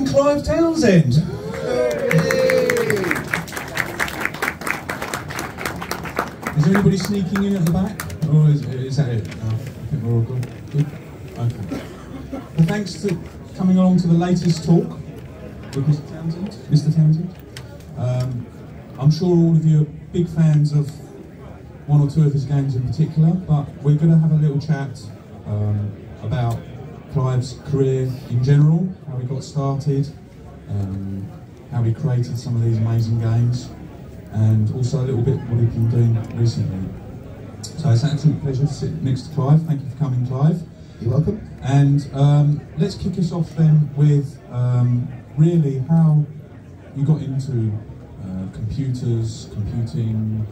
and Clive Townsend. Is there anybody sneaking in at the back? Or is that it? I think we're all good. Good? Okay. Well, thanks for coming along to the latest talk with Mr. Townsend. Mr. Townsend. I'm sure all of you are big fans of one or two of his games in particular, but we're going to have a little chat about Clive's career in general, how he got started, how he created some of these amazing games, and also a little bit what he's been doing recently. So it's an absolute pleasure to sit next to Clive. Thank you for coming, Clive. You're welcome. And let's kick us off then with really how you got into computers, computing,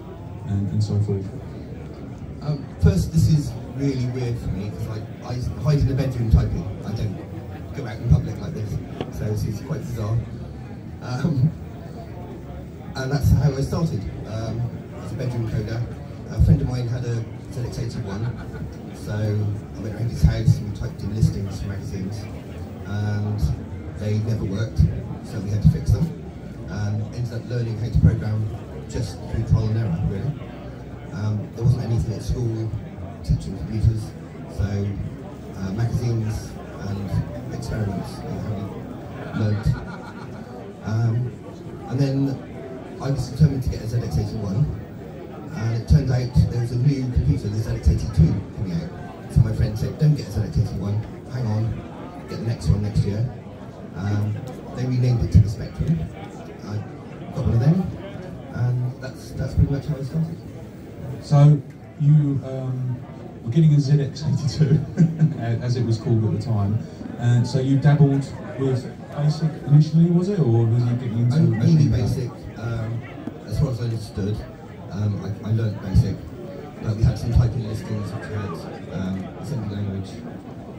and so forth. First, this is really weird for me because I hide in the bedroom typing. I don't go out in public like this, so this is quite bizarre. And that's how I started. As a bedroom coder. A friend of mine had a ZX81, so I went around his house and we typed in listings for magazines, and they never worked, so we had to fix them, and ended up learning how to program just through trial and error, really. There wasn't anything at school teaching computers, so magazines and experiments are how we learned. And then I was determined to get a ZX81, and it turned out there was a new computer, the ZX82, coming out. So my friend said, don't get a ZX81, hang on, get the next one next year. They renamed it to the Spectrum. I got one of them, and that's pretty much how I started. So you were getting a ZX82, as it was called at the time, and so you dabbled with BASIC initially, was it, or was you getting into only BASIC? As far as I understood, I learned BASIC, but we had some typing listings which had assembly language,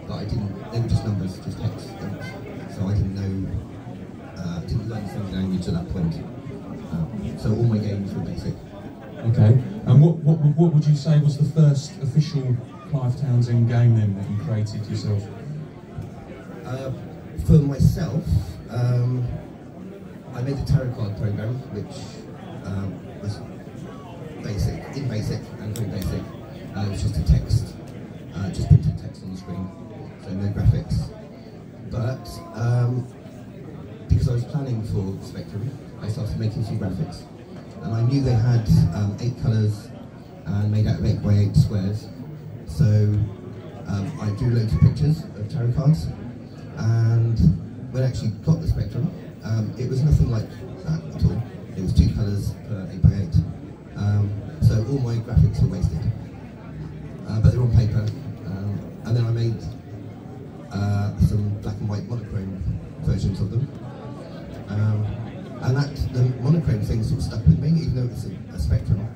but they were just numbers, just text, so I didn't know, didn't learn assembly language at that point. So all my games were BASIC. Okay, and what would you say was the first official Clive Townsend game then that you created yourself? For myself, I made a tarot card program which was in BASIC and very basic. It was just a text, just printed text on the screen, so no graphics. But because I was planning for Spectrum, I started making some graphics. And I knew they had 8 colours and made out of 8 by 8 squares. So I drew loads of pictures of tarot cards. And when I actually got the Spectrum, it was nothing like that at all. It was 2 colours per 8 by 8. So all my graphics were wasted. But they're on paper. And then I made some black and white monochrome versions of them. And the monochrome thing sort of stuck with me, even though it's a Spectrum.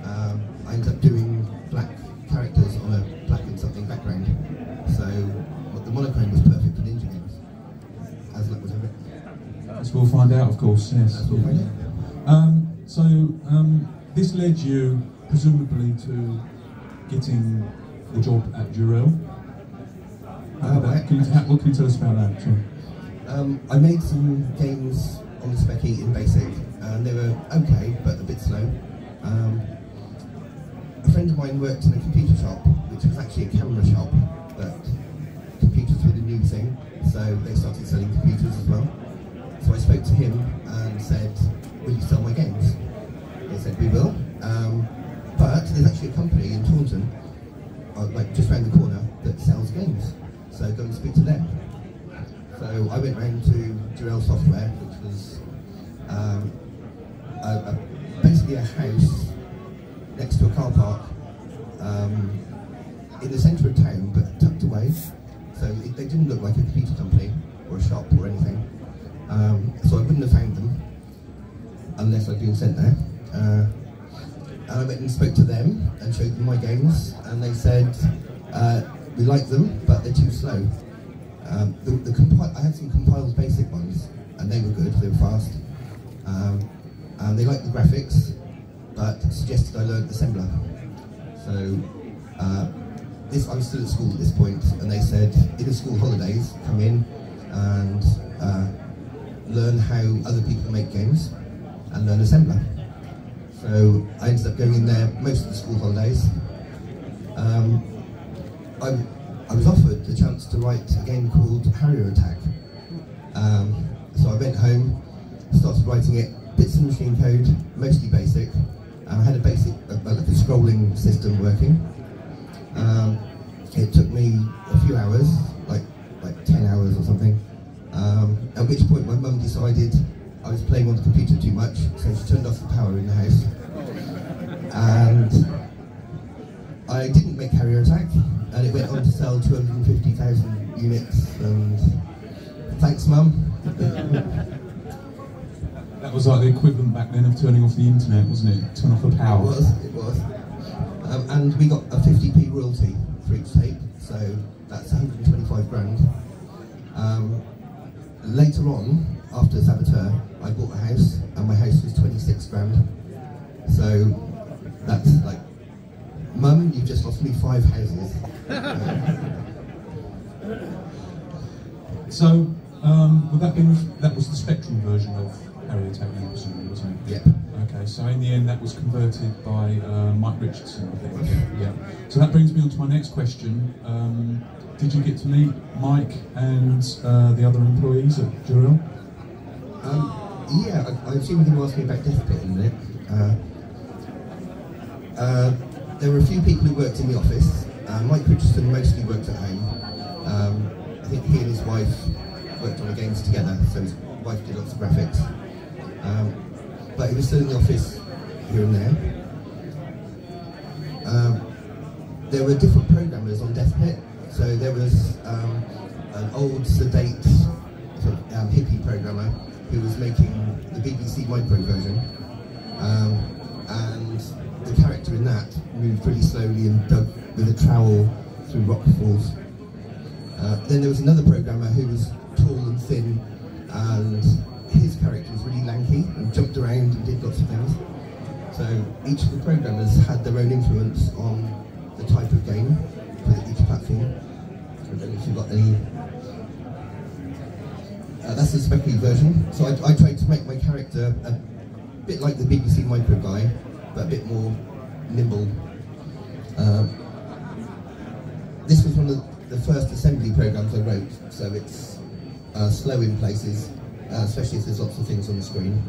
I ended up doing black characters on a black and something background. So the monochrome was perfect for ninja games, as luck would have it. As we'll find out, of course, yes. As we'll find out. So this led you, presumably, to getting the job at Durrell. What can you tell us about that? Sure. I made some games on the Speccy in BASIC, and they were okay, but a bit slow. A friend of mine worked in a computer shop, which was actually a camera shop, but computers were the new thing, so they started selling computers as well. So I spoke to him and said, will you sell my games? They said, we will, but there's actually a company in Taunton, like just around the corner, that sells games, so go and speak to them. So I went round to Durrell Software, which was basically a house next to a car park in the centre of town, but tucked away. So they didn't look like a computer company or a shop or anything. So I wouldn't have found them unless I'd been sent there. And I went and spoke to them and showed them my games, and they said, we like them, but they're too slow. I had some compiled BASIC ones, and they were good, they were fast. And they liked the graphics, but suggested I learn assembler. So I was still at school at this point, and they said, in the school holidays, come in and learn how other people make games and learn assembler. So I ended up going in there most of the school holidays. I was offered the chance to write a game called Harrier Attack. So I went home, started writing it, bits of machine code, mostly basic. I had a basic, like a scrolling system working. It took me a few hours, like 10 hours or something. At which point my mum decided I was playing on the computer too much, so she turned off the power in the house. And I didn't make Harrier Attack, and it went on to sell 250,000 units, and thanks Mum. That was like the equivalent back then of turning off the internet, wasn't it? Turn off the power. It was. And we got a 50p royalty for each tape, so that's 125 grand. Later on, after Saboteur, I bought a house, and my house was 26 grand. So that's like, Mum, you've just lost me 5 houses. So, would that was the Spectrum version of Harrier Attack, wasn't it? Yep. Okay, so in the end that was converted by Mike Richardson, I think. Yeah. So that brings me on to my next question. Did you get to meet Mike and the other employees at Durrell? Yeah, I assume you asked me about Death Pit in a minute. There were a few people who worked in the office. Mike Richardson mostly worked at home. I think he and his wife worked on the games together, so his wife did lots of graphics. But he was still in the office here and there. There were different programmers on Death Pit. So there was an old, sedate, sort of, hippie programmer who was making the BBC Micro version. And the character in that moved really slowly and dug with a trowel through rock falls. Then there was another programmer who was tall and thin, and his character was really lanky and jumped around and did lots of things. So each of the programmers had their own influence on the type of game for each platform. I don't know if you've got any. That's the Specky version. So I tried to make my character a bit like the BBC Micro guy, but a bit more nimble. This was one of the first assembly programs I wrote, so it's slow in places, especially if there's lots of things on the screen.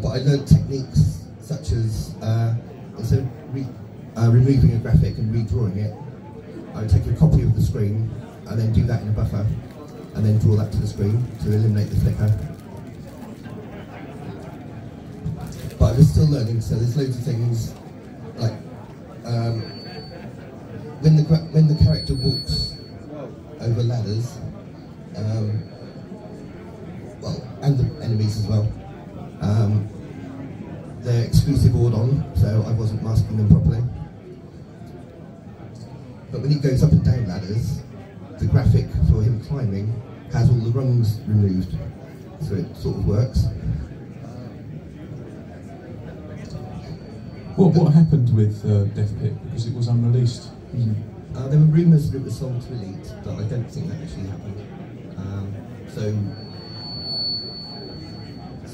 But I learned techniques such as, instead of removing a graphic and redrawing it, I would take a copy of the screen and then do that in a buffer, and then draw that to the screen to eliminate the flicker. But I was still learning, so there's loads of things, like when the character walks over ladders, well, and the enemies as well, they're exclusive Ordon, so I wasn't masking them properly. But when he goes up and down ladders, the graphic for him climbing has all the rungs removed, so it sort of works. What happened with Death Pit? Because it was unreleased, wasn't it? There were rumours that it was sold to Elite, but I don't think that actually happened. So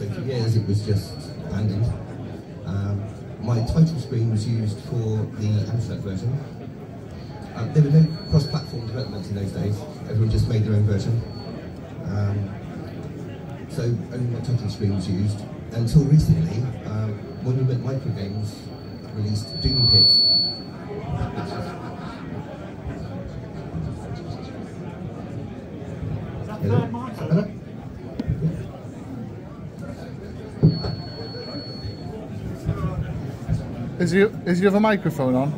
for years it was just abandoned. My title screen was used for the Amstrad version. There were no cross-platform development in those days. Everyone just made their own version. So only my title screen was used until recently. Monument Microgames released Doom Pit. Hello? Hello? Is you have a microphone on?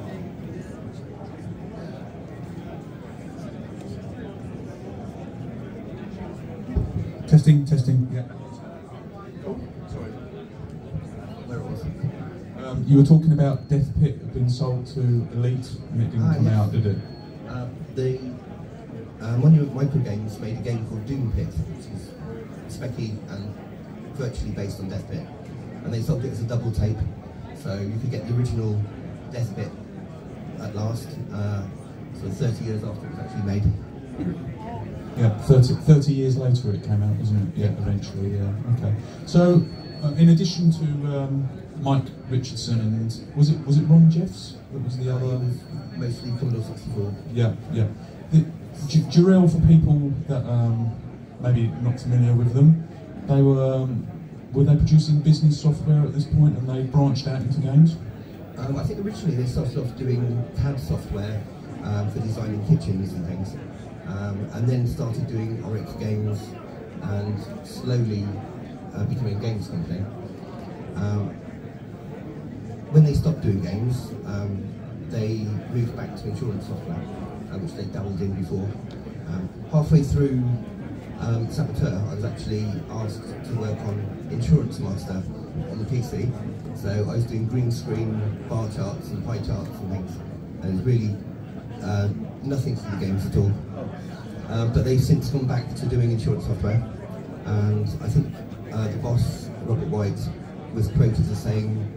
Testing, yeah. Oh, sorry. Where it was? You were talking about Death Pit had been sold to Elite and it didn't come yes. out, did it? The Monument Microgames made a game called Doom Pit, which is specky and virtually based on Death Pit. And they sold it as a double tape, so you could get the original Death Pit at last, so 30 years after it was actually made. Yeah, 30 years later it came out, wasn't it? Yeah, eventually, yeah. Okay. So, in addition to Mike Richardson and was it Ron Jeffs that was the other? Mostly Commodore 64. Yeah, yeah. Jurel, for people that maybe not familiar with them, they were they producing business software at this point, and they branched out into games? I think originally they started off doing CAD software for designing kitchens and things, and then started doing Oryx games, and slowly becoming a games company. When they stopped doing games, they moved back to insurance software, which they dabbled in before. Halfway through Saboteur, I was actually asked to work on Insurance Master on the PC. So I was doing green screen bar charts and pie charts and things. And it was really nothing to the games at all. But they've since gone back to doing insurance software. And I think the boss, Robert White, was quoted as saying,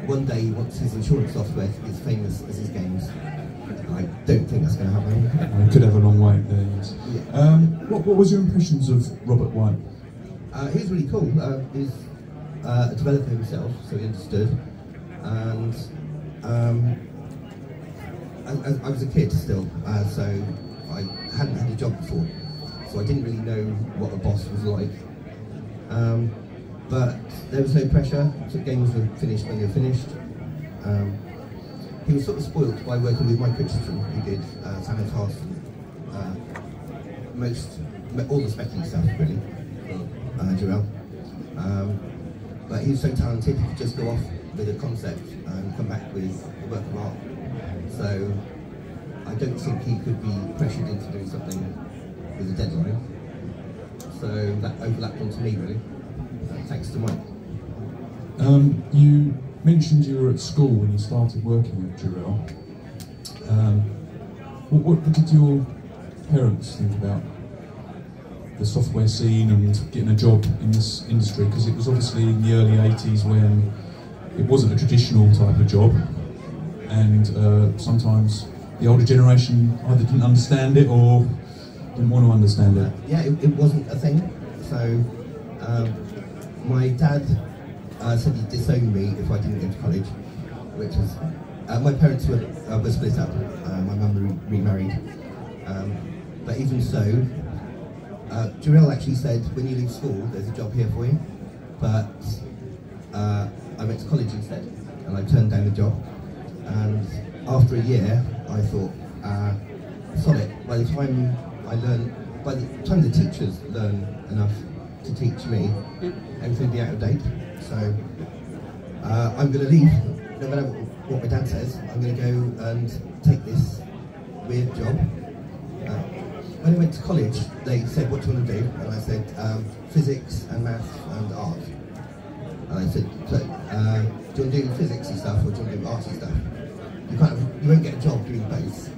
one day he wants his insurance software to be as famous as his games. I don't think that's going to happen. We could have a long wait there, yes. Yeah. What was your impressions of Robert White? He was really cool. He's a developer himself, so he understood. And I was a kid still, so I hadn't had a job before, so I didn't really know what a boss was like. But there was no pressure. So games were finished when they were finished. He was sort of spoilt by working with Mike Richardson, who did Thanatos, all the specking stuff really, Jurel. But he was so talented, he could just go off with a concept and come back with a work of art. So I don't think he could be pressured into doing something with a deadline. So that overlapped onto me really, thanks to Mike. You mentioned you were at school when you started working at Jurel. What did your parents think about the software scene and getting a job in this industry? Because it was obviously in the early 80s when it wasn't a traditional type of job, and sometimes the older generation either didn't understand it or didn't want to understand it. Yeah, it wasn't a thing. So my dad said he'd disown me if I didn't go to college, which was, my parents were split up. My mum remarried, but even so, Jurel actually said, when you leave school, there's a job here for you. But I went to college instead, and I turned down the job. And after a year, I thought, solid. By the time the teachers learn enough to teach me, everything will be out of date. So I'm going to leave, no matter what my dad says. I'm going to go and take this weird job. When I went to college, they said, what do you want to do? And I said, physics and maths and art. And I said, so, do you want to do physics and stuff, or do you want to do arty stuff? You won't get a job doing both.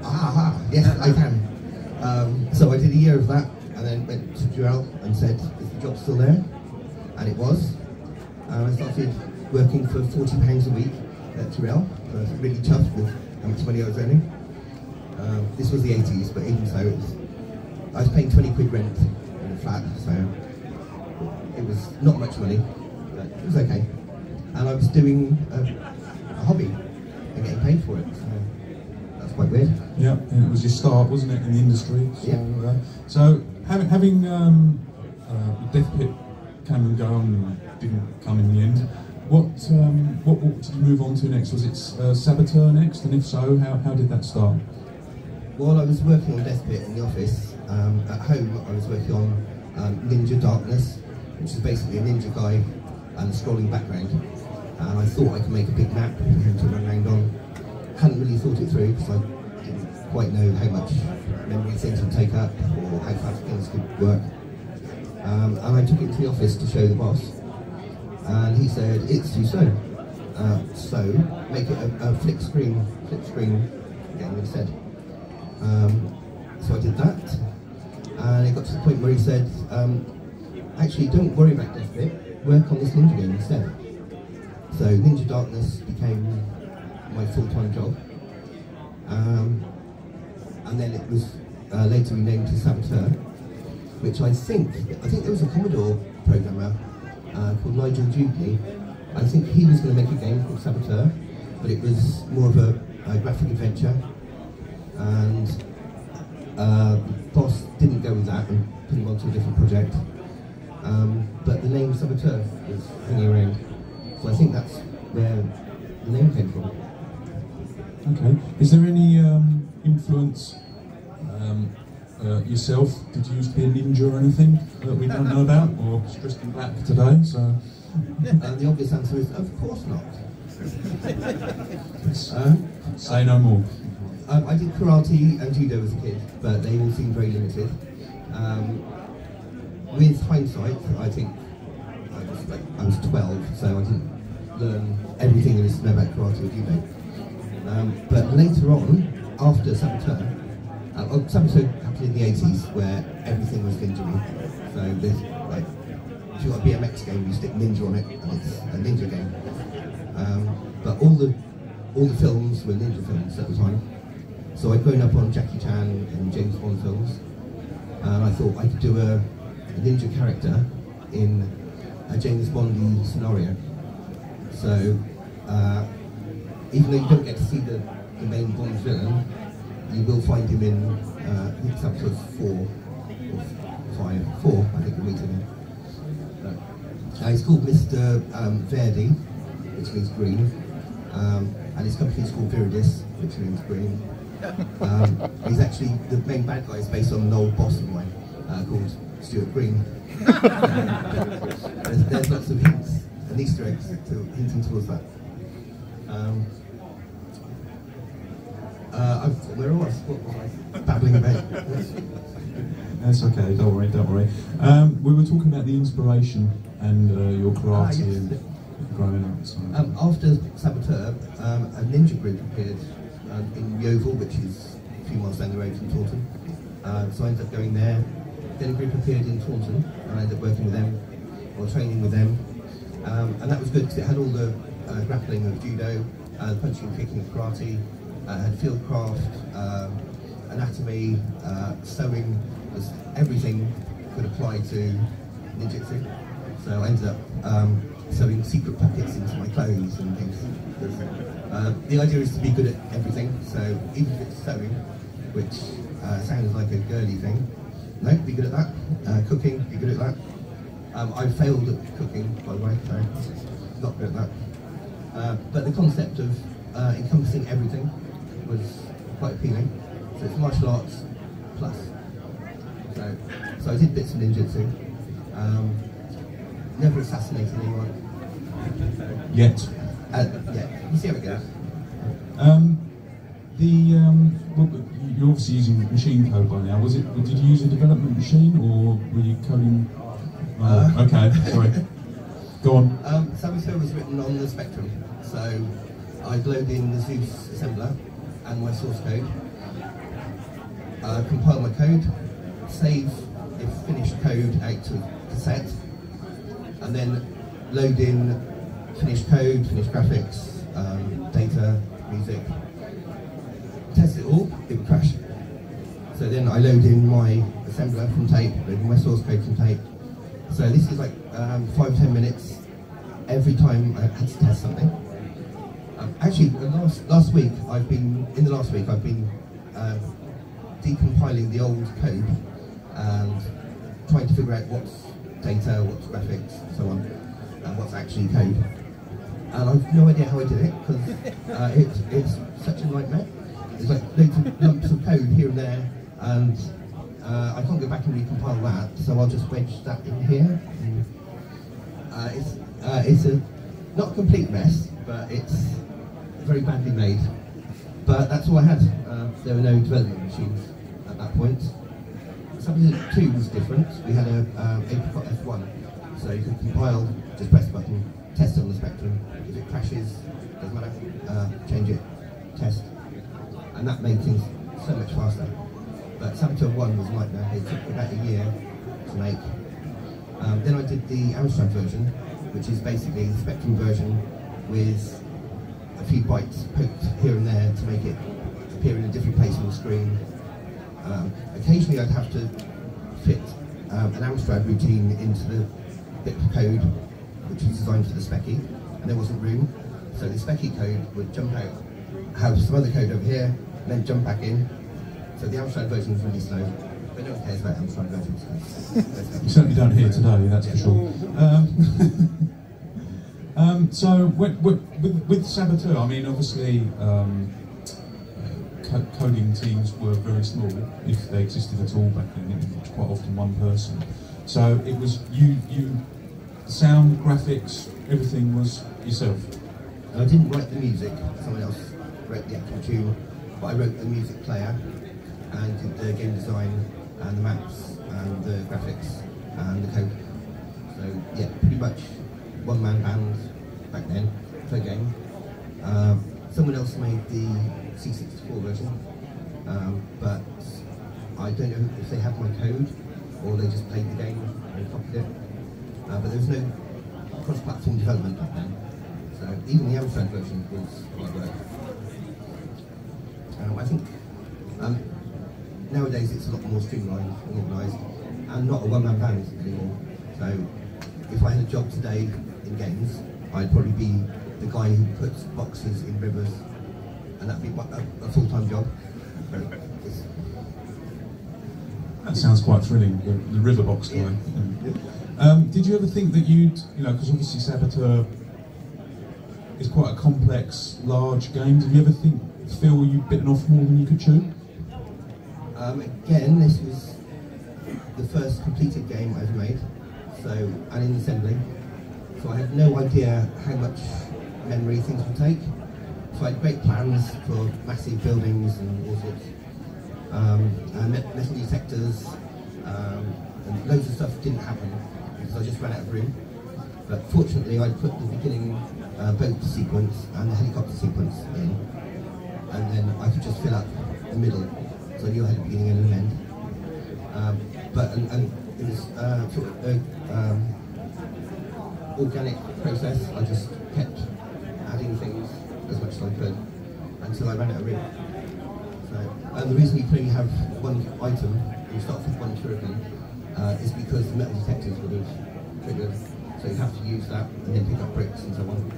Oh, yes, I can. So I did a year of that, and then went to Jurel and said, is the job still there? And it was. I started working for £40 a week at Jurel. I was really chuffed with how much money I was earning. This was the 80s, but even so, I was paying 20 quid rent in a flat, so it was not much money, but it was okay. And I was doing a hobby and getting paid for it, so that's quite weird. Yeah, and it was your start, wasn't it, in the industry? So, yeah. So having Death Pit came and go and didn't come in the end, what did you move on to next? Was it Saboteur next, and if so, how did that start? While I was working on Death Pit in the office, at home I was working on Ninja Darkness, which is basically a ninja guy and a scrolling background. And I thought I could make a big map for him to run around on. Hadn't really thought it through because I didn't quite know how much memory things would take up or how fast things could work. And I took it to the office to show the boss, and he said, it's too slow. So make it a flip screen game instead. So I did that, and it got to the point where he said, actually don't worry about Death Pit, work on this ninja game instead. So Ninja Darkness became my full-time job, and then it was later renamed to Saboteur, which I think there was a Commodore programmer called Nigel Jubilee. I think he was going to make a game called Saboteur, but it was more of a graphic adventure, and Boss didn't go with that and put him onto a different project. But the name Saboteur was hanging around, so I think that's where the name came from. Okay. Is there any influence yourself? Did you used to be a ninja or anything that we don't know about, or just dressed in black today? So The obvious answer is, of course not. say no more. I did karate and judo as a kid, but they all seemed very limited. With hindsight, I think I was 12, so I didn't learn everything there is to know about karate or judo. But later on, after Saboteur, Saboteur happened in the 80s, where everything was ninja-y. So there's like, if you've got a BMX game, you stick ninja on it, and it's a ninja game. But all the films were ninja films at the time. So I'd grown up on Jackie Chan and James Bond films, and I thought I could do a ninja character in a James Bond scenario. So even though you don't get to see the main Bond villain, you will find him in Saboteur 4 or 5, 4, I think, you'll meet him in. He's called Mr. Verdi, which means green, and his company is called Viridis, which means green. He's actually, the main bad guy is based on an old boss of mine called Stuart Green. There's lots of hints and Easter eggs hinting towards that. Where was I? What was I babbling about? That's okay, don't worry, don't worry. We were talking about the inspiration and your karate yes. and growing up. So. After Saboteur, a ninja group appeared in Yeovil, which is a few miles down the road from Taunton. So I ended up going there. Then a group appeared in Taunton, and I ended up working with them, or training with them. And that was good because it had all the grappling of judo, punching and kicking of karate, had fieldcraft, anatomy, sewing, everything could apply to ninjutsu. So I ended up sewing secret pockets into my clothes and things. The idea is to be good at everything, so even if it's sewing, which sounds like a girly thing, no, be good at that. Cooking, be good at that. I failed at cooking, by the way, so not good at that. But the concept of encompassing everything was quite appealing. So it's martial arts plus. So I did bits of ninjutsu. Never assassinated anyone. Yet. Yeah, you see how it goes. Well, you're obviously using machine code by now. Did you use a development machine, or were you coding? Okay, sorry. Go on. Saboteur was written on the Spectrum, so I'd load in the Zeus assembler and my source code, compile my code, save the finished code out to cassette, and then load in finished code, finished graphics, data, music, test it all, it would crash. So then I load in my assembler from tape, load in my source code from tape. So this is like 5 or 10 minutes every time I had to test something. Actually, last week I've been decompiling the old code and trying to figure out what's data, what's graphics, and so on, and what's actually code. And I've no idea how I did it, because it's such a nightmare. There's like loads of lumps of code here and there, and I can't go back and recompile that, so I'll just wedge that in here. It's a not a complete mess, but it's very badly made. But that's all I had. There were no development machines at that point. Saboteur 2 was different. We had a Apricot F1, so you could compile, just press the button, test it on the Spectrum. If it crashes, doesn't matter, change it, test. And that made things so much faster. But Saboteur 1 was a nightmare. It took about a year to make. Then I did the Amstrad version, which is basically the Spectrum version with a few bytes poked here and there to make it appear in a different place on the screen. Occasionally I'd have to fit an Amstrad routine into the bit of code which was designed for the Speccy, and there wasn't room. So the Speccy code would jump out, have some other code over here, and then jump back in. So the Amstrad version was really slow. But no one cares about Amstrad versions. You certainly don't hear today, that's for sure. So with Saboteur, I mean, obviously coding teams were very small, if they existed at all back then. It was quite often one person. So it was you, sound, graphics, everything was yourself. I didn't write the music. Someone else wrote the actual tune, but I wrote the music player and did the game design and the maps and the graphics and the code. So yeah, pretty much one-man band back then per game. Someone else made the C64 version, but I don't know if they had my code or they just played the game and copied it. But there was no cross-platform development back then, so even the Amstrad version was hard work. I think nowadays it's a lot more streamlined and organised, and not a one-man band anymore. So if I had a job today in games, I'd probably be the guy who puts boxes in rivers, and that'd be a full-time job. That sounds quite thrilling, the river box guy. Yeah. Did you ever think that you'd, because obviously Saboteur is quite a complex, large game, did you ever feel you'd bitten off more than you could chew? Again, this was the first completed game I've made, and in assembly, so I had no idea how much memory things would take. So I had great plans for massive buildings and all sorts, and metal detectors, and loads of stuff didn't happen because I just ran out of room. But fortunately, I put the beginning boat sequence and the helicopter sequence in, and then I could just fill up the middle, so I knew I had a beginning and an end. And it was sort of organic process. I just kept adding things as much as I could until I ran out of room. So, and the reason you can only have one item and you start with one shuriken is because the metal detectors would have triggered. So you have to use that and then pick up bricks and so on.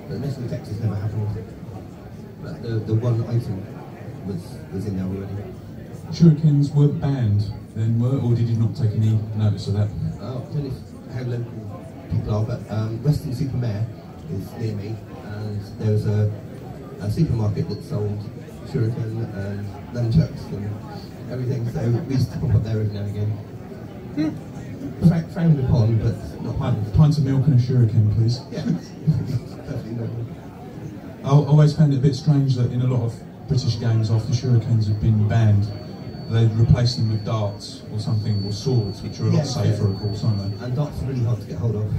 But the metal detectors never happened. But the one item was in there already. Shurikens were banned then, or did you not take any notice of that? I don't know how local people are, but Western Supermare is near me, and there was a supermarket that sold shuriken and nunchucks and everything, so we used to pop up there every now and again. Frowned upon, but not banned. Pints of milk and a shuriken, please. Yeah, perfectly normal. I always found it a bit strange that in a lot of British games, after shurikens had been banned, they'd replace them with darts or something, or swords, which are a lot safer, of course, aren't they? And darts are really hard to get hold of.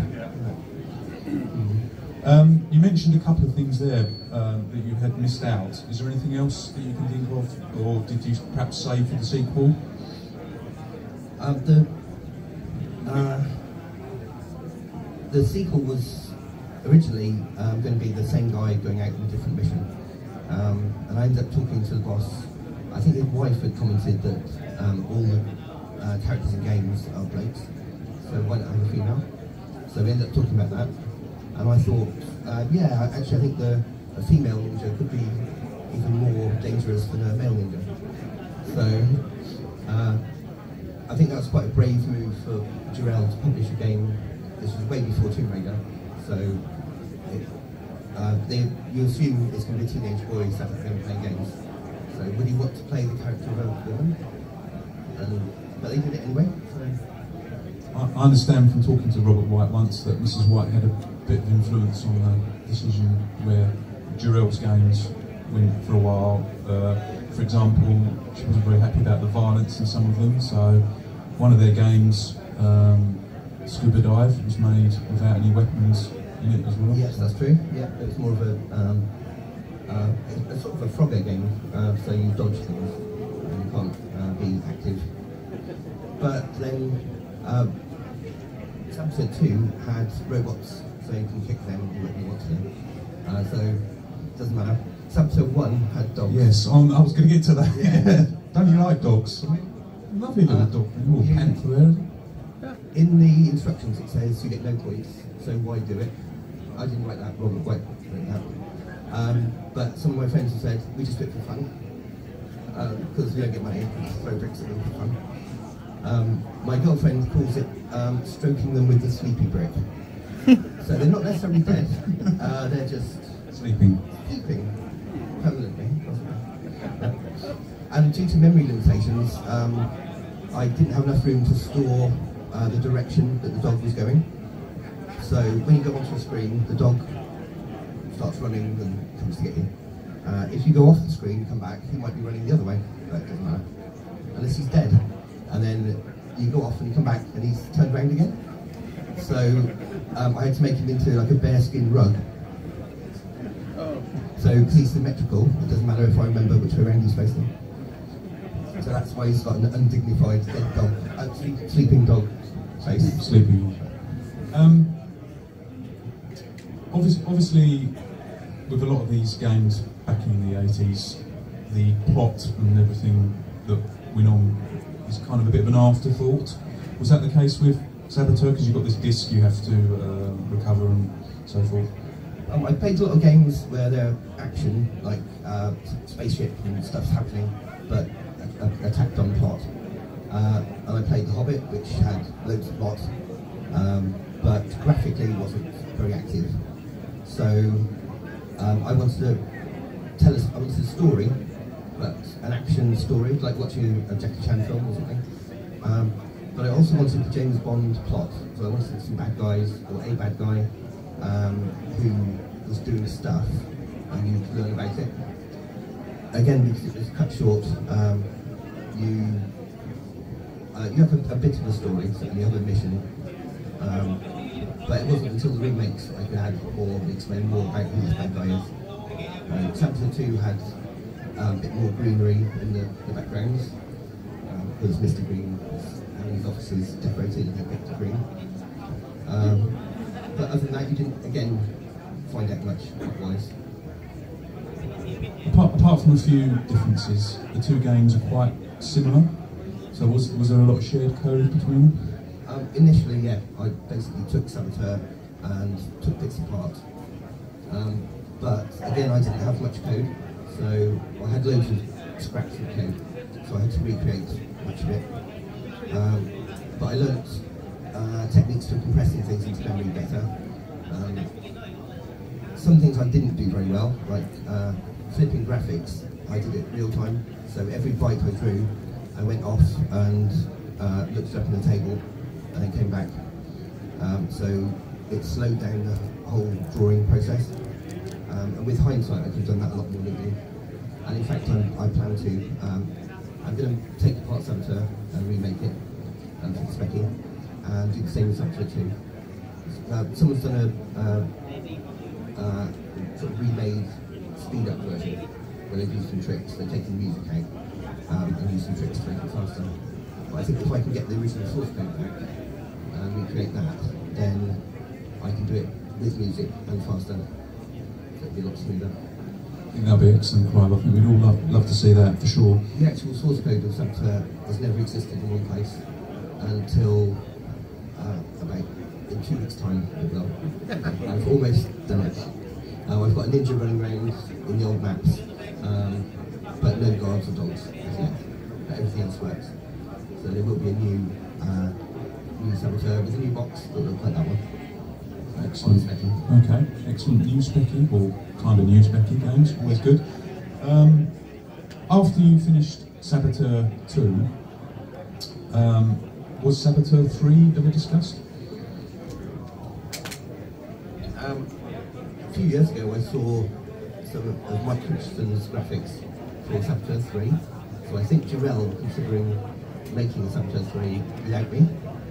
You mentioned a couple of things there that you had missed out. Is there anything else that you can think of, or did you perhaps save for the sequel? The sequel was originally going to be the same guy going out on a different mission, and I ended up talking to the boss. I think his wife had commented that all the characters in games are blokes, so why not have a female? So we ended up talking about that, and I thought, actually I think a female ninja could be even more dangerous than a male ninja. So I think that was quite a brave move for Jirel to publish a game. This was way before Tomb Raider, so you assume it's going to be a teenage boy sat at home playing games. So would he want to play the character of a woman? But they did it anyway. So. I understand from talking to Robert White once that Mrs. White had a bit of influence on the decision where Jirel's games went for a while. For example, she wasn't very happy about the violence in some of them, so one of their games, Scuba Dive, was made without any weapons in it as well. Yes, that's true. Yeah, it was more of a sort of a Frogger game, so you dodge things and you can't be active. But then Saboteur 2 had robots, so you can kick them and do what you want to them. So it doesn't matter. Saboteur 1 had dogs. Yes, I was going to get to that. Yeah. Don't you like dogs? I mean, lovely little dog. Little yeah. panther there. In the instructions it says you get no points, so why do it? I didn't write that, Robert White wrote that. But some of my friends have said, we just do it for fun. Because we don't get money, we just throw bricks at them for fun. My girlfriend calls it stroking them with the sleepy brick. So they're not necessarily dead, they're just Sleeping. Permanently. And due to memory limitations, I didn't have enough room to store the direction that the dog was going. So when you go onto the screen, the dog starts running and comes to get you. If you go off the screen and come back, he might be running the other way, but it doesn't matter. Unless he's dead. And then you go off and you come back and he's turned around again. So I had to make him into like a bearskin rug. So because he's symmetrical, it doesn't matter if I remember which way around he's facing. So that's why he's got an undignified dead dog, sleeping dog face. Sleeping. Obviously, with a lot of these games back in the 80s, the plot and everything that went on is kind of a bit of an afterthought. Was that the case with Saboteur? Because you've got this disc you have to recover and so forth. I played a lot of games where they're action, like spaceship and stuff's happening, but attacked on plot. And I played The Hobbit, which had loads of plot, but graphically wasn't very active. So I wanted to tell us, I wanted a story, but an action story, like watching a Jackie Chan film or something. But I also wanted the James Bond plot, so I wanted some bad guys, or a bad guy, who was doing stuff, and you could learn about it. Again, because it was cut short, you have a bit of a story, so you have a mission, but it wasn't until the remakes I could add more, explain more about who this bad guy is. Saboteur 2 had a bit more greenery in the backgrounds, because Mr. Green was having his offices decorated in a bit of green. But other than that, you didn't, again, find out much otherwise. Apart from a few differences, the two games are quite similar. So was there a lot of shared code between them? Initially, yeah. I basically took Saboteur and took bits apart. But again, I didn't have much code, so I had loads of scraps of code, so I had to recreate much of it. But I learnt techniques for compressing things into memory better. Some things I didn't do very well, like flipping graphics, I did it real time, so every byte I drew, I went off and looked up on the table and then came back. So it slowed down the whole drawing process. And with hindsight, I could have done that a lot more neatly. And in fact, I plan to. I'm going to take apart Saboteur and remake it and fix specking, and do the same with Saboteur 2. Someone's done a sort of remade speed-up version where they've used some tricks. They've taken the music out and used some tricks to make it faster. But I think if I can get the original source code back and recreate that, then I can do it with music and faster. So it'll be a lot smoother. I think that'll be excellent, Clive. I think we'd all love to see that for sure. The actual source code of Saboteur has never existed in one place until about in 2 weeks' time. I've almost done it. I've got a ninja running around in the old maps, but no guards or dogs as yet. But everything else works. So there will be a new Saboteur with a new box that will look like that one. Excellent. Okay, excellent. New specky, or kind of new specky games, always good. After you finished Saboteur 2, was Saboteur 3 ever discussed? A few years ago I saw some of Mike Christensen's graphics for Saboteur 3, so I think Jarell were considering making a Saboteur 3 without me,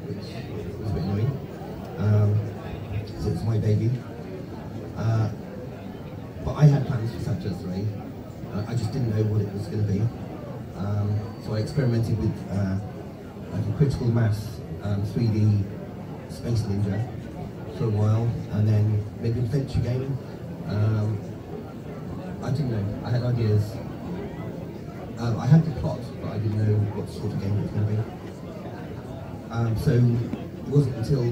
which was a bit annoying. So it's my baby. But I had plans for Saboteur 3. I just didn't know what it was going to be. So I experimented with like a Critical Mass 3D Space Ninja for a while, and then maybe an adventure game. I didn't know. I had ideas. I had the plot, but I didn't know what sort of game it was going to be. So it wasn't until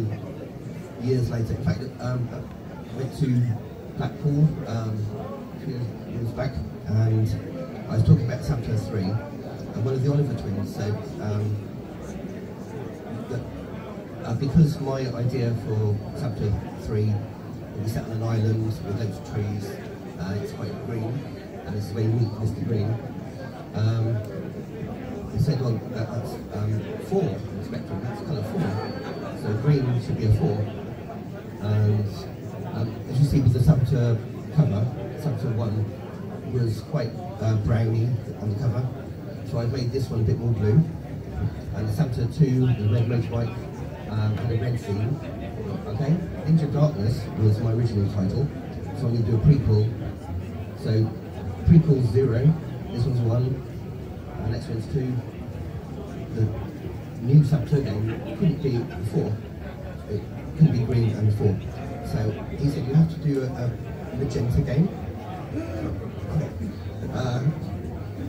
years later. In fact, I went to Blackpool a few years back, and I was talking about Saboteur 3, and one of the Oliver twins said that because my idea for Saboteur 3 will be set on an island with loads of trees, it's quite green, and this is where you meet Mr. Green. He said, well, that's 4 in the spectrum, that's colour 4, so green should be a 4. And as you see with the Saboteur cover, Saboteur 1 was quite browny on the cover, so I made this one a bit more blue. And the Saboteur 2, the red motorbike, had a red theme. Okay, Into Darkness was my original title, so I'm going to do a prequel. So prequel's 0, this one's 1, the next one's 2. The new Saboteur game couldn't be 4. It couldn't be green and 4. So he said you have to do a magenta game.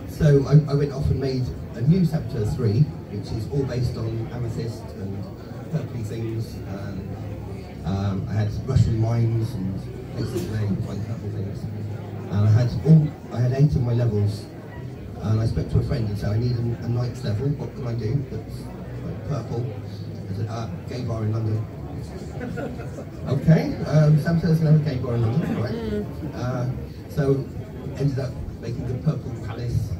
So I went off and made a new Saboteur 3, which is all based on amethyst and purpley things. I had Russian mines and places where you can find purple things. And I had 8 of my levels. And I spoke to a friend and said, I need a night's level. What can I do that's like purple? I said, gay bar in London. Okay, Saboteur's never gay bar in London, right? So ended up making the purple palace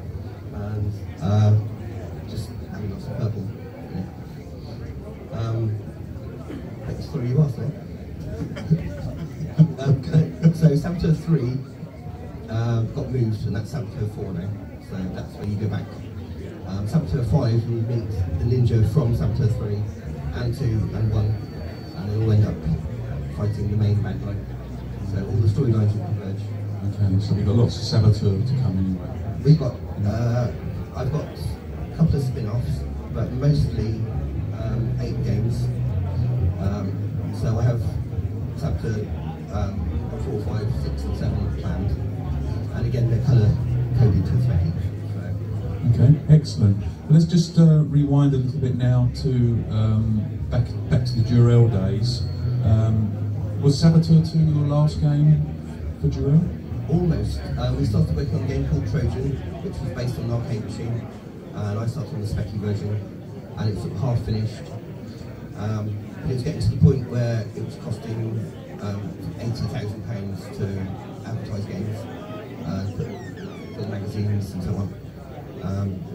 and just having lots of purple. Let's throw you off then. So Saboteur 3 got moved, and that's Saboteur 4 now. So that's where you go back. Saboteur 5, you meet the ninja from Saboteur 3 and 2 and 1, and they all end up fighting the main bad guy. So all the storylines will converge. Okay, so we've got lots of Saboteur to come anyway. We've got, I've got a couple of spin-offs, but mostly 8 games. So I have Saboteur 4, 5, 6 and 7 planned. And again, they're colour coded to Speccy. Okay, excellent. Well, let's just rewind a little bit now to back to the Durell days. Was Saboteur 2 your last game for Durell? Almost. We started working on a game called Trojan, which was based on an arcade machine, and I started on the Speccy version, and it was sort of half finished. But it was getting to the point where it was costing £80,000 to advertise games, for the magazines and so on,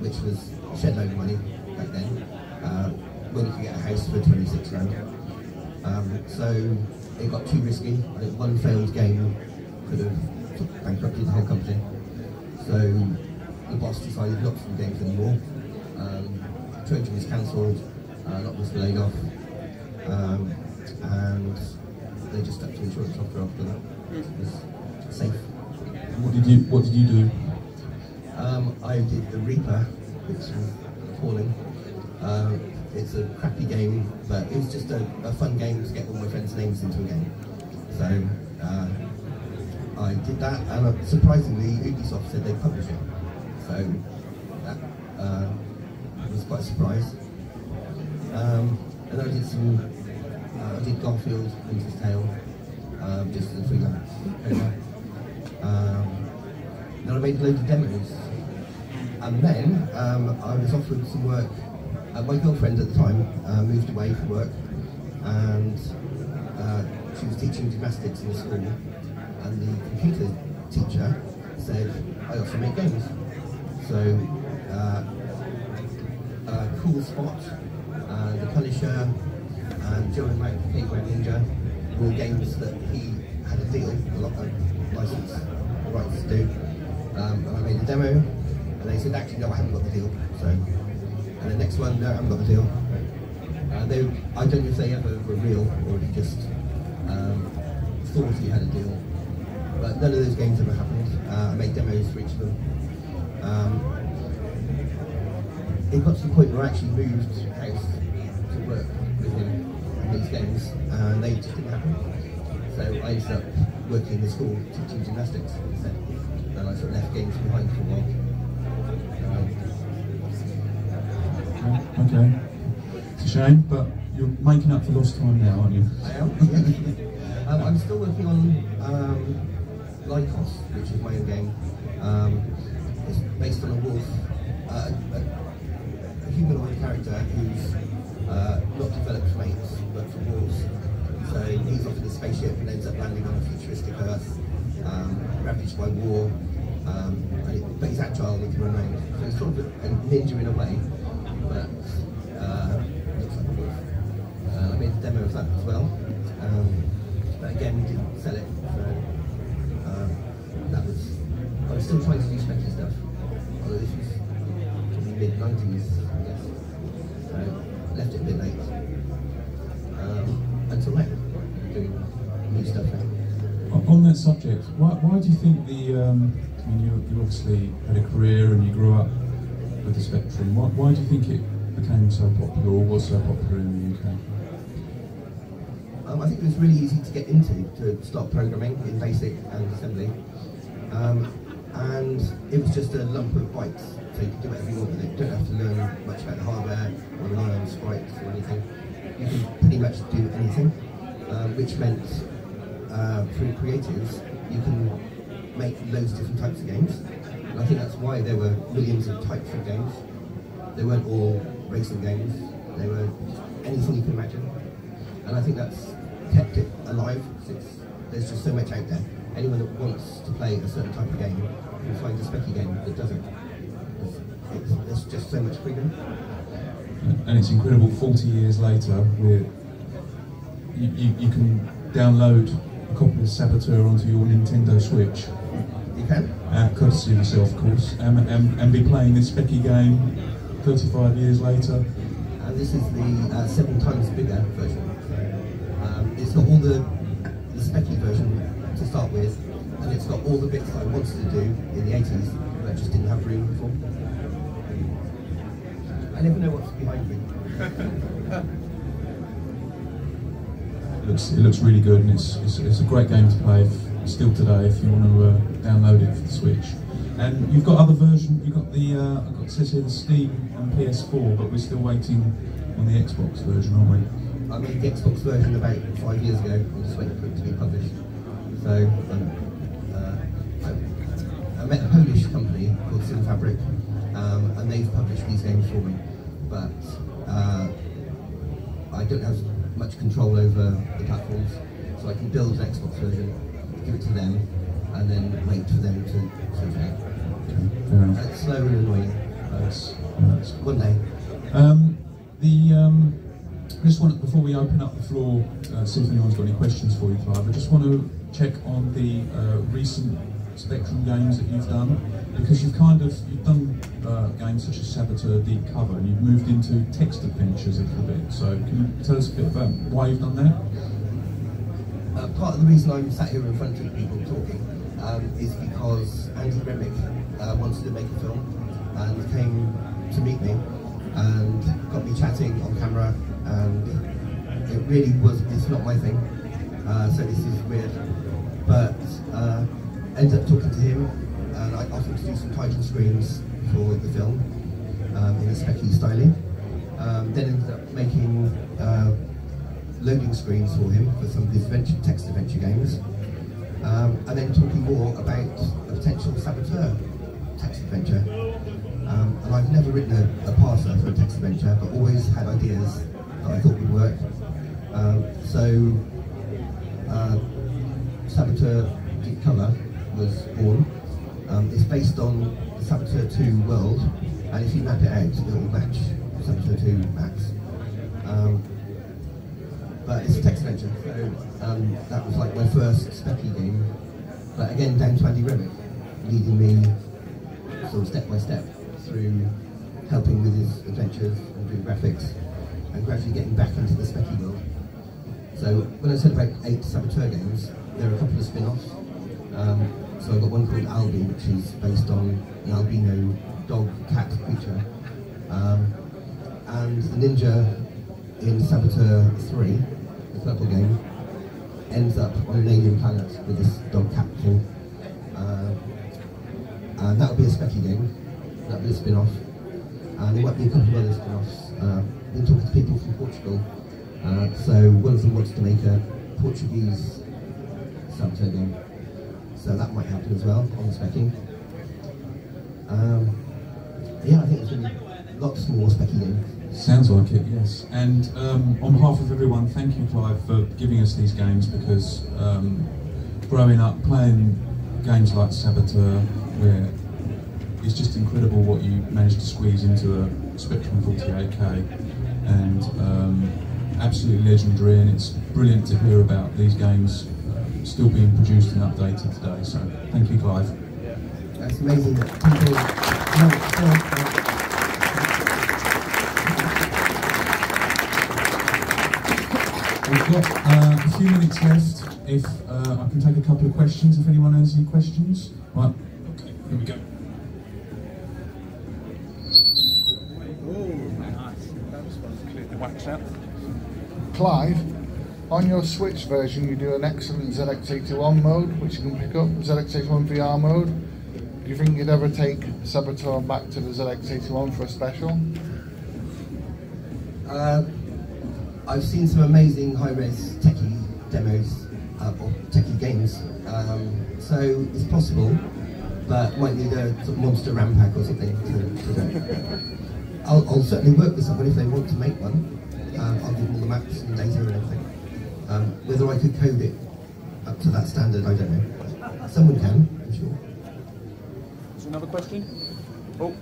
which was a shed load of money back then, when you could get a house for 26 grand. So it got too risky. I think one failed game could have bankrupted the whole company. So the boss decided not to do games anymore. Trojan was cancelled, a lot of us were laid off, and they just stuck to insurance software after that. It was safe. What did you do? I did the Reaper, which was appalling. It's a crappy game, but it was just a fun game to get all my friends' names into a game. So I did that, and surprisingly, Ubisoft said they'd publish it. So that was quite a surprise. And I did I did Garfield, Winter's Tale, just as a freelance. Then I made loads of demos. And then I was offered some work. My girlfriend at the time moved away for work, and she was teaching gymnastics in the school, and the computer teacher said, I also make games. So Cool Spot, The Punisher, and Joe and Mac, Playground Ninja were games that he had a deal, a lot of license rights to do. And I made a demo, and they said, actually, no, I haven't got the deal. So, and the next one, no, I haven't got the deal. I don't know if they ever were real, or if he just thought he had a deal. But none of those games ever happened. I made demos for each of them. It got to the point where I actually moved house to work with him on these games, and they just didn't happen. So I ended up working in the school teaching gymnastics instead. and I sort of left games behind for a while. Okay. It's a shame, but you're making up for lost time now, aren't you? I am. Yeah. I'm still working on Lycos, which is my own game. It's based on a wolf, a humanoid character who's not developed mates, but for wolves. So he's off in a spaceship and ends up landing on a futuristic Earth, ravaged by war. But he's agile and he can run around. So it's sort of a ninja in a way, but looks like a wolf. I made a demo of that as well. But again, we didn't sell it. So that was. I was still trying to do specky stuff. Although this was probably mid-90s, I guess. So left it a bit late. Until now, doing new stuff now. On that subject, why do you think the? I mean, you obviously had a career and you grew up with the Spectrum. Why do you think it became so popular, or was so popular in the UK? I think it was really easy to get into, to start programming in BASIC and assembly. And it was just a lump of bytes, so you could do whatever you want with it. You don't have to learn much about the hardware or rely on sprites or anything. You can pretty much do anything, which meant through creatives you can make loads of different types of games. And I think that's why there were millions of types of games. They weren't all racing games, they were anything you can imagine. And I think that's kept it alive, since there's just so much out there. Anyone that wants to play a certain type of game will find a specky game that doesn't. There's just so much freedom. And it's incredible, 40 years later, you can download a copy of Saboteur onto your Nintendo Switch. You can? Courtesy of yourself, of course, and be playing this specky game 35 years later. And this is the 7 times bigger version. It's got all the specky version to start with, and it's got all the bits that I wanted to do in the 80s, but I just didn't have room for. I never know what's behind me. It looks really good, and it's a great game to play still today if you want to download it for the Switch. And you've got other versions. You've got the it says here the Steam and PS4, but we're still waiting on the Xbox version, aren't we? I made the Xbox version about 5 years ago. I'm just waiting for it to be published. So I met a Polish company called Synfabric, and they've published these games for me. But I don't have much control over the platforms, so I can build an Xbox version, give it to them, and then wait for them to sort it out. Okay, fair enough. It's slow and annoying, but one day. I just want to, before we open up the floor, see if anyone's got any questions for you, Clive. I just want to check on the recent Spectrum games that you've done, because you've done games such as Saboteur, Deep Cover, and you've moved into text adventures a little bit. So can you tell us a bit about why you've done that? Part of the reason I'm sat here in front of people talking is because Andy Remick wanted to make a film and came to meet me and got me chatting on camera, and it really it's not my thing, so this is weird, but ended up talking to him, and I offered to do some title screens for the film in a specky styling. Then ended up making loading screens for him for some of his text adventure games, and then talking more about a potential Saboteur text adventure. And I've never written a parser for a text adventure, but always had ideas that I thought would work. So Saboteur Deep Cover was born. It's based on the Saboteur 2 world, and if you map it out, it will match Saboteur 2 maps. But it's a text adventure, so that was like my first specky game. But again, down to Andy Remick, leading me sort of step by step through helping with his adventures and doing graphics, and gradually getting back into the specky world. So when I said about 8 Saboteur games, there are a couple of spin-offs. So I've got one called Albi, which is based on an albino dog-cat creature. And the ninja in Saboteur 3, the purple game, ends up on an alien planet with this dog-cat thing. and that'll be a Specky game. That'll be a spin-off, and there might be a couple of other spin-offs. Been talking to people from Portugal, so one of them wants to make a Portuguese Saboteur game, so that might happen as well on the Specky. Yeah, I think there's going to be lots more Specky games. Sounds like it, yes. And on behalf of everyone, thank you, Clive, for giving us these games, because growing up playing games like Saboteur, where it's just incredible what you managed to squeeze into a Spectrum 48K, and absolutely legendary, and it's brilliant to hear about these games still being produced and updated today. So thank you, Clive. It's amazing that people We've got a few minutes left. If I can take a couple of questions, if anyone has any questions. Right, okay, here we go. Clive, on your Switch version you do an excellent ZX81 mode, which you can pick up, ZX81 VR mode. Do you think you'd ever take Saboteur back to the ZX81 for a special? I've seen some amazing high-res techie demos, or techie games, so it's possible, but might need a sort of monster RAM pack or something to do it. I'll certainly work with someone if they want to make one. I'll give them all the maps and data and everything. Whether I could code it up to that standard, I don't know. Someone can, I'm sure. Is there another question? Oh.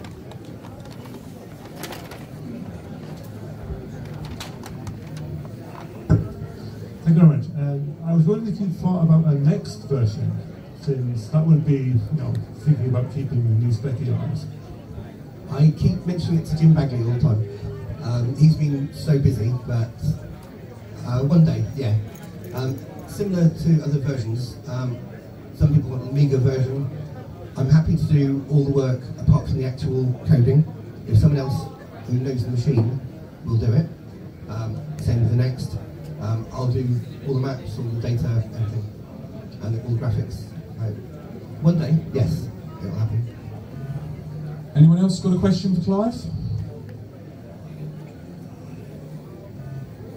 Thank you very much. I was wondering if you thought about a next version, since that would be, thinking about keeping the new Specky arms. I keep mentioning it to Jim Bagley all the time. He's been so busy, but one day, yeah. Similar to other versions, some people want an Amiga version. I'm happy to do all the work apart from the actual coding. If someone else who knows the machine will do it, same with the next. I'll do all the maps, all the data, everything, and all the graphics. One day, yes, it'll happen. Anyone else got a question for Clive?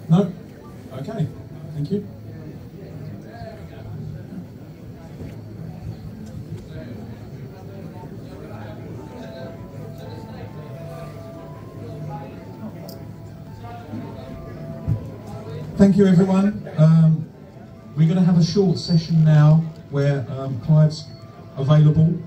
No? Okay, thank you. Thank you, everyone. We're going to have a short session now where Clive's available